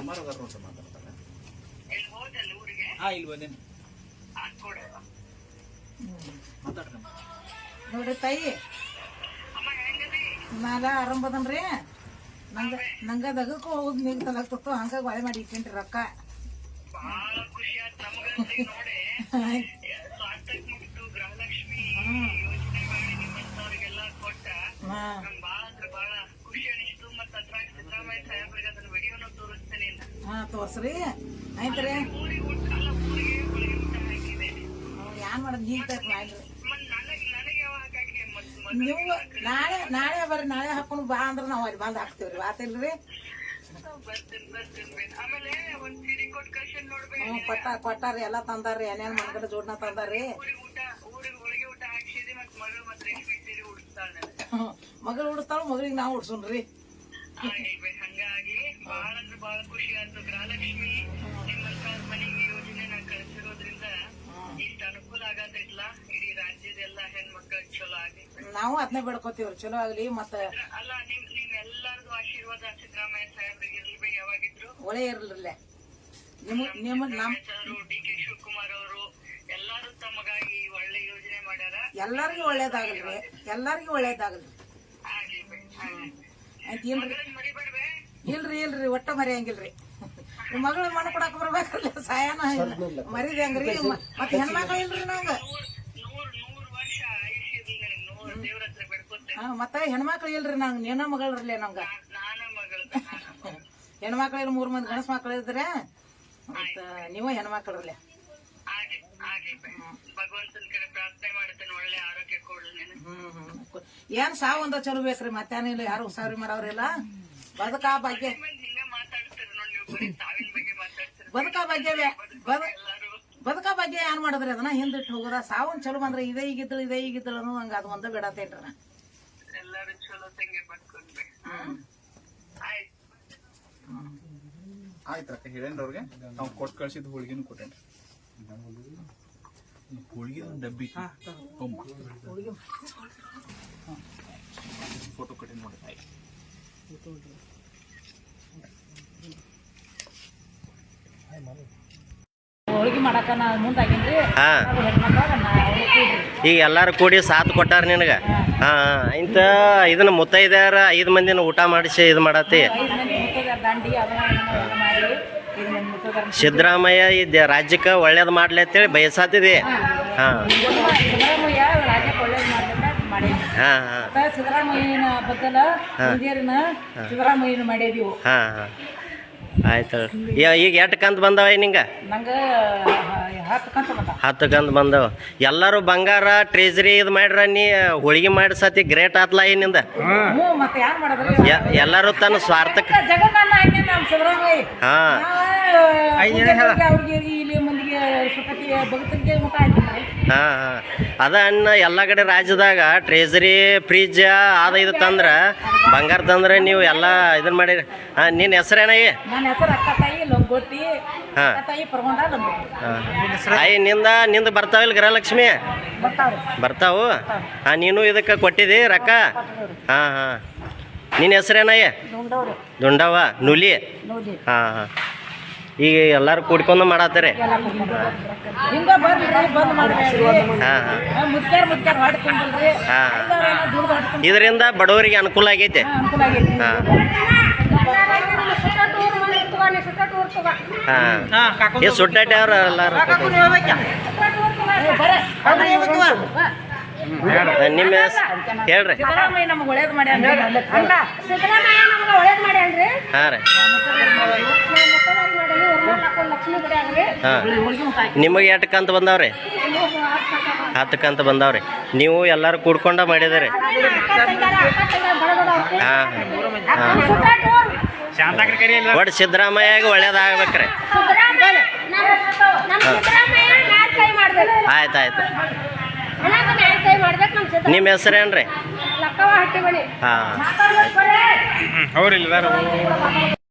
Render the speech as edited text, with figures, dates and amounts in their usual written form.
ಅಮ್ಮಾರ ನೋಡ್ರಿ ಮಾತಾಡ್ತಾರೆ. ಇಲ್ಲಿ ಬಂದೇನಿ ಮಾತಾಡ್ರಿ. ನೋಡ್ರಿ ತಾಯಿ, ನಾಗ ಆರಂಭದನ್ರಿ ನಂಗ ದಗಕ್ಕೂ ಹೋಗುದ್ ನಿಂಗೆ ತಲಾಗ್ತಿತ್ತು, ಹಂಗಾಗಿ ಒಳೆ ಮಾಡಿ ಇಟ್ಟೇನ್ರಿ ರೊಕ್ಕ. ಹಾ ತೋರ್ಸ್ರಿ, ಆಯ್ತ್ರಿ. ಯಾನ್ ಮಾಡೋದ್ ಈಗ ಮಾಡ್ರಿ ನೀವು. ನಾಳೆ ಬರ್ರಿ, ನಾಳೆ ಹಾಕೊಂಡು ಬಾ ಅಂದ್ರ ನಾವ್ ಅಲ್ಲಿ ಬಂದ್ ಹಾಕ್ತೇವ್ರಿ. ಆತಿಲ್ರಿ? ಕೊಟ್ಟಾರಿ, ಎಲ್ಲಾ ತಂದಾರ್ರಿ, ಏನೇನ್ ಮನ್ಗಡೆ ಜೋಡ್ನ ತಂದಾರ್ರಿ. ಮಗಳು ಉಡಿಸ್ತಾಳ, ಮಗಳಿಗೆ ನಾವ್ ಉಡ್ಸೋಣ್ರಿ. ಹಂಗಾಗಿ ಬಹಳ ಅಂದ್ರೆ ಬಹಳ ಖುಷಿ ಆಯ್ತು. ಗೃಹಲಕ್ಷ್ಮಿ ನಿಮ್ಮ ಮನೆಗೆ ಯೋಜನೆ ನಾ ಕಳಿಸಿರೋದ್ರಿಂದ ಇಷ್ಟ ಅನುಕೂಲ ಆಗತ್ತಿಲ್ಲ. ಇಡೀ ರಾಜ್ಯದೆಲ್ಲ ಹೆಣ್ಮಕ್ಳ ಚಲೋ ಆಗಿ ನಾವು ಅದನ್ನೇ ಬೇಡ್ಕೋತೀವ್ರಿ, ಚಲೋ ಆಗ್ಲಿ. ಮತ್ತ ಅಲ್ಲ ನಿಮ್ ಎಲ್ಲಾರ್ದು ಆಶೀರ್ವಾದ ಸಿದ್ದರಾಮಯ್ಯ ಸಾಹೇಬ್ರಿಗೆ ಇರ್ಲಿ. ಯಾವಾಗಿದ್ರು ಒಳ್ಳೆ ಇರ್ಲಿಲ್ಲ ಡಿ ಕೆ ಶಿವಕುಮಾರ್ ಅವರು ಎಲ್ಲಾರು ತಮಗಾಗಿ ಒಳ್ಳೆ ಯೋಜನೆ ಮಾಡ್ಯಾರ. ಎಲ್ಲಾರ್ಗು ಒಳ್ಳೇದಾಗಲ್ರಿ, ಎಲ್ಲಾರ್ಗು ಒಳ್ಳೇದಾಗಲ್ರಿ. ಇಲ್ರಿ ಇಲ್ರಿ, ಒಟ್ಟ ಮರಿಯಂಗಿಲ್ರಿ. ನಿಮ್ ಮಗಳ ಮಣ್ಣು ಕೊಡಾಕ ಬರ್ಬೇಕ್ರಲ್ಲ, ಸಾಯನ ಮರಿದ ಹೆಂಗ್ರಿ? ಮತ್ ಹೆಣ್ಮಕ್ಳ ಇಲ್ರಿ ನಂಗ. ಮತ್ತ ಹೆಣ್ಮಕ್ಳು ಇಲ್ರಿ ನಂಗ, ನೀನ ಮಗಳ್ರಲ್ಲ ನಂಗ. ಹೆಣ್ಮಕ್ಳ 3 ಮಂದಿ ಗಣಸ್ ಮಕ್ಳು ಇದ್ರೆ ಮತ್ತ ನೀವು ಹೆಣ್ಮಕ್ಳರ್ಲೆ. ಏನ್ ಸಾವು ಒಂದ ಚಲೋ ಬೇಕ್ರಿ, ಮತ್ತೇನಿಲ್ಲ. ಯಾರು ಉಸಾರಿ ಮಾಡವ್ರಿಲ್ಲ. ಬದುಕಾ ಬಗ್ಗೆ ಬದುಕಾ ಬಗ್ಗೆ ಏನ್ ಮಾಡಿದ್ರಿ? ಅದನ್ನ ಹಿಂದಿಟ್ಟು ಹೋಗೋದ. ಸಾವನ್ ಚಲೋ ಬಂದ್ರೆ ಇದೇ ಈಗಿದ್ದಳು ಅನ್ನೋ ಹಂಗ ಅದು ಒಂದ ಬಿಡತೇನ್ರಿ ನಾ. ಆಯ್ತ್ರಕ್ಕ ಹೇಳೇನ್ರಿ ಅವ್ರಿಗೆ. ನಾವು ಕೊಟ್ಟು ಕಳ್ಸಿದ್ ಹೋಳಿಗೆನು ಕೊಟ್ಟೇನ್ರಿ. ಹೋಳಿಗೆ ಒಂದು ಡಬ್ಬಿ ಫೋಟೋ ಕಟ್ಟಿಂಗ್ ನೋಡಿ. ಹೋಳಿಗೆ ಮಾಡಕ ನಾ ಮುಂದಾಗಿನ್ರಿ. ಈಗ ಎಲ್ಲಾರು ಕೂಡಿ ಸಾಥ್ ಕೊಟ್ಟಾರ ನಿನಗ. ಹಾ ಇಂತ ಇದನ್ನ ಮುತ್ತೈದ್ಯಾರ 5 ಮಂದಿನ ಊಟ ಮಾಡಿಸಿ ಇದು ಮಾಡತ್ತಿ. ಸಿದ್ದರಾಮಯ್ಯ ಈ ರಾಜ್ಯಕ್ಕೆ ಒಳ್ಳೇದ್ ಮಾಡ್ಲಿ ಅಂತೇಳಿ ಬಯಸಾತಿದೆ. ಹಾ ಹಾ ಹಾ ಸಿದ್ದರಾಮಯ್ಯನ ಬದಲ ಸಿದ್ದರಾಮಯ್ಯನ ಮಾಡಿದೀವಿ. ಹಾ ಹಾ ಆಯ್ತು. ಈಗ ಎಷ್ಟು ಕಂತು ಬಂದವ ನಿಂಗ? ನಂಗೆ 10 ಕಂತು ಬಂದವ. ಎಲ್ಲರೂ ಬಂಗಾರ ಟ್ರೆಜರಿ ಇದು ಮಾಡ್ರ, ನೀ ಹೋಳಿಗೆ ಮಾಡಿಸತಿ ಗ್ರೇಟ್ ಆತ್ಲ ಏನಿಂದ. ಎಲ್ಲರೂ ತನ್ನ ಸ್ವಾರ್ಥಕ್ಕೆ. ಹಾ ಹಾ ಹಾ ಅದ ಅನ್ನ ಎಲ್ಲ ಕಡೆ ರಾಜ್ಯದಾಗ ಟ್ರೆಜರಿ ಫ್ರಿಜ್ ಅದ ಇದು ತಂದ್ರ, ಬಂಗಾರ ತಂದ್ರ ನೀವು ಎಲ್ಲ ಇದನ್ನ ಮಾಡಿರಿ. ನಿನ್ನ ಹೆಸರೇನಾಗಿ? ನಿಂದ ಬರ್ತಾವಿಲ್ಲ ಗೃಹಲಕ್ಷ್ಮಿ? ಬರ್ತಾವು. ಹಾ ನೀನು ಇದಕ್ಕೆ ಕೊಟ್ಟಿದಿ ರೊಕ್ಕ? ಹಾ ಹಾ ನಿನ್ನ ಹೆಸರೇನಾಯ? ದುಂಡವ ನುಲಿ. ಹಾ ಹಾ ಈಗ ಎಲ್ಲಾರು ಕೂಡ್ಕೊಂಡು ಮಾಡತ್ತಾರೆ. ಹಾ ಹಾ ಇದರಿಂದ ಬಡವರಿಗೆ ಅನುಕೂಲ ಆಗೈತೆ. ಹಾ ಹಾ ಈ ಸುಟ್ಟಾಟಿ ಅವ್ರ ಎಲ್ಲಾರು ನಿಮ್ಮ ಹೇಳ್ರಿ. ಹಾ ರೀ ನಿಮಗೆ 8 ಕಂತು ಬಂದಾವ್ರಿ? 10 ಕಂತು ಬಂದಾವ್ರಿ. ನೀವು ಎಲ್ಲಾರು ಕೂಡ್ಕೊಂಡ ಮಾಡಿದಾರೆ. ಹಾ ಒಟ್ಟು ಸಿದ್ದರಾಮಯ್ಯಾಗ ಒಳ್ಳೇದಾಗ್ಬೇಕ್ರಿ. ಆಯ್ತಾಯ್ತು. ನಿಮ್ಮ ಹೆಸರೇನ್ರಿ? ಹಾ